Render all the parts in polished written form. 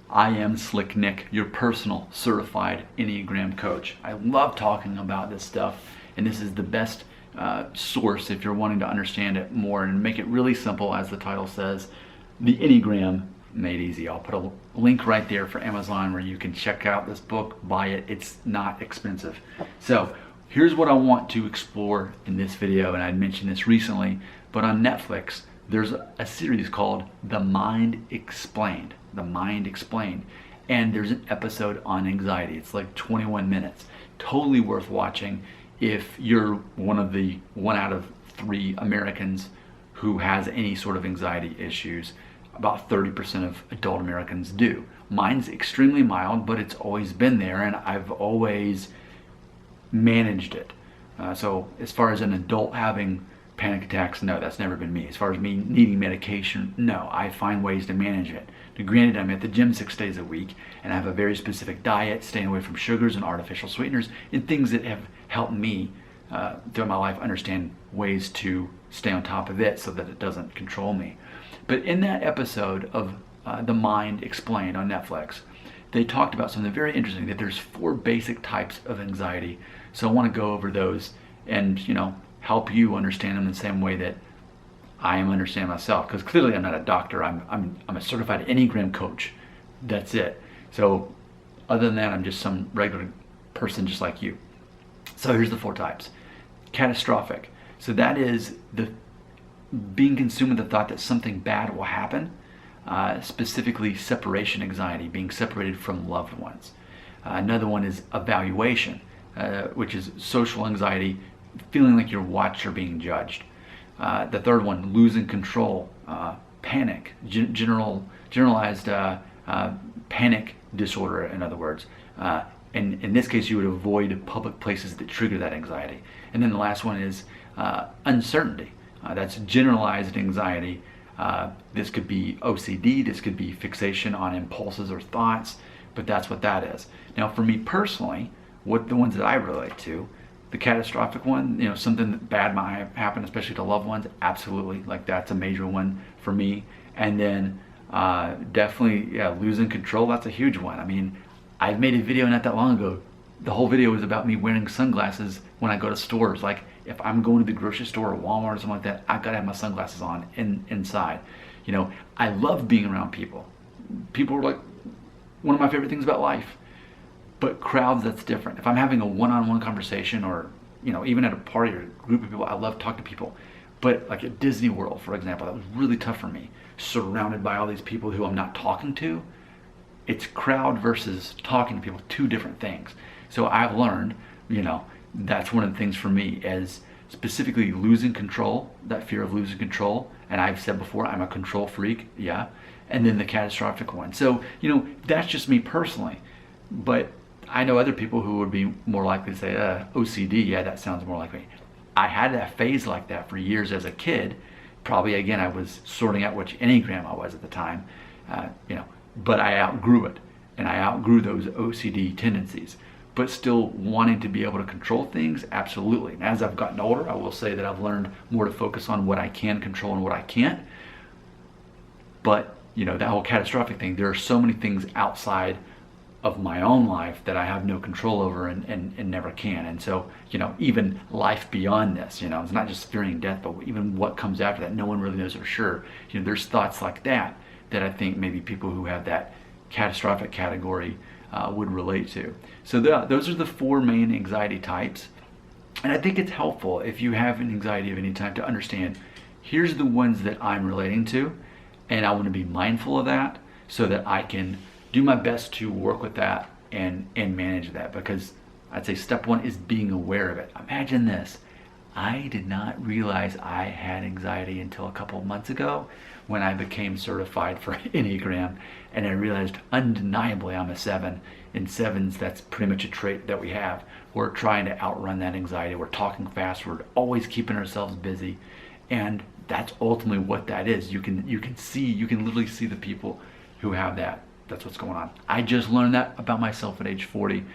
I am Slick Nick, your personal certified Enneagram coach. I love talking about this stuff, and this is the best source if you're wanting to understand it more and make it really simple, as the title says, the Enneagram made easy. I'll put a link right there for Amazon where you can check out this book, buy it. It's not expensive. So here's what I want to explore in this video, and I mentioned this recently, but on Netflix, there's a series called The Mind Explained. The Mind Explained. And there's an episode on anxiety. It's like 21 minutes. Totally worth watching if you're one out of 3 Americans who has any sort of anxiety issues. About 30% of adult Americans do. Mine's extremely mild, but it's always been there, and I've always managed it. So as far as an adult having panic attacks, no, that's never been me. As far as me needing medication, no, I find ways to manage it. Now, granted, I'm at the gym 6 days a week, and I have a very specific diet, staying away from sugars and artificial sweeteners, and things that have helped me throughout my life understand ways to stay on top of it so that it doesn't control me. But in that episode of The Mind Explained on Netflix, they talked about something very interesting, that there's 4 basic types of anxiety. So I want to go over those and, help you understand them in the same way that I am understanding myself. Because clearly I'm not a doctor. I'm a certified Enneagram coach. That's it. So other than that, I'm just some regular person just like you. So here's the 4 types. Catastrophic. So that is the being consumed with the thought that something bad will happen. Specifically separation anxiety, being separated from loved ones. Another one is evaluation, which is social anxiety, feeling like you're watched or being judged. The third one, losing control, panic, generalized panic disorder, in other words. And in this case, you would avoid public places that trigger that anxiety. And then the last one is uncertainty. That's generalized anxiety. This could be OCD, this could be fixation on impulses or thoughts, but that's what that is. Now, for me personally, what the ones that I relate to, the catastrophic one, something bad might happen, especially to loved ones, absolutely, like that's a major one for me. And then definitely, losing control, that's a huge one. I mean, I made a video not that long ago. The whole video was about me wearing sunglasses when I go to stores. Like, if I'm going to the grocery store or Walmart or something like that, I've got to have my sunglasses on inside. I love being around people. People are like one of my favorite things about life. But crowds, that's different. If I'm having a one-on-one conversation or, even at a party or a group of people, I love to talk to people. But like at Disney World, for example, that was really tough for me. Surrounded by all these people who I'm not talking to. It's crowd versus talking to people, 2 different things. So I've learned, that's one of the things for me is specifically losing control, that fear of losing control. And I've said before, I'm a control freak, yeah. And then the catastrophic one. So, that's just me personally. But I know other people who would be more likely to say, OCD, yeah, that sounds more like me. I had that phase like that for years as a kid. Probably, again, I was sorting out which Enneagram I was at the time, but I outgrew it. And I outgrew those OCD tendencies. But still wanting to be able to control things, absolutely. And as I've gotten older, I will say that I've learned more to focus on what I can control and what I can't. But, that whole catastrophic thing, there are so many things outside of my own life that I have no control over and never can. And so, even life beyond this, it's not just fearing death, but even what comes after that, no one really knows for sure. There's thoughts like that I think maybe people who have that catastrophic category would relate to. So those are the 4 main anxiety types. And I think it's helpful if you have an anxiety of any type to understand, here's the ones that I'm relating to, and I want to be mindful of that so that I can do my best to work with that and manage that. Because I'd say step 1 is being aware of it. Imagine this. I did not realize I had anxiety until a couple of months ago when I became certified for Enneagram, and I realized undeniably I'm a 7. In 7s, that's pretty much a trait that we have. We're trying to outrun that anxiety. We're talking fast. We're always keeping ourselves busy, and that's ultimately what that is. You can literally see the people who have that. That's what's going on. I just learned that about myself at age 40,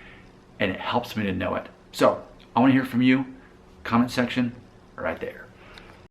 and it helps me to know it. So I want to hear from you. Comment section right there.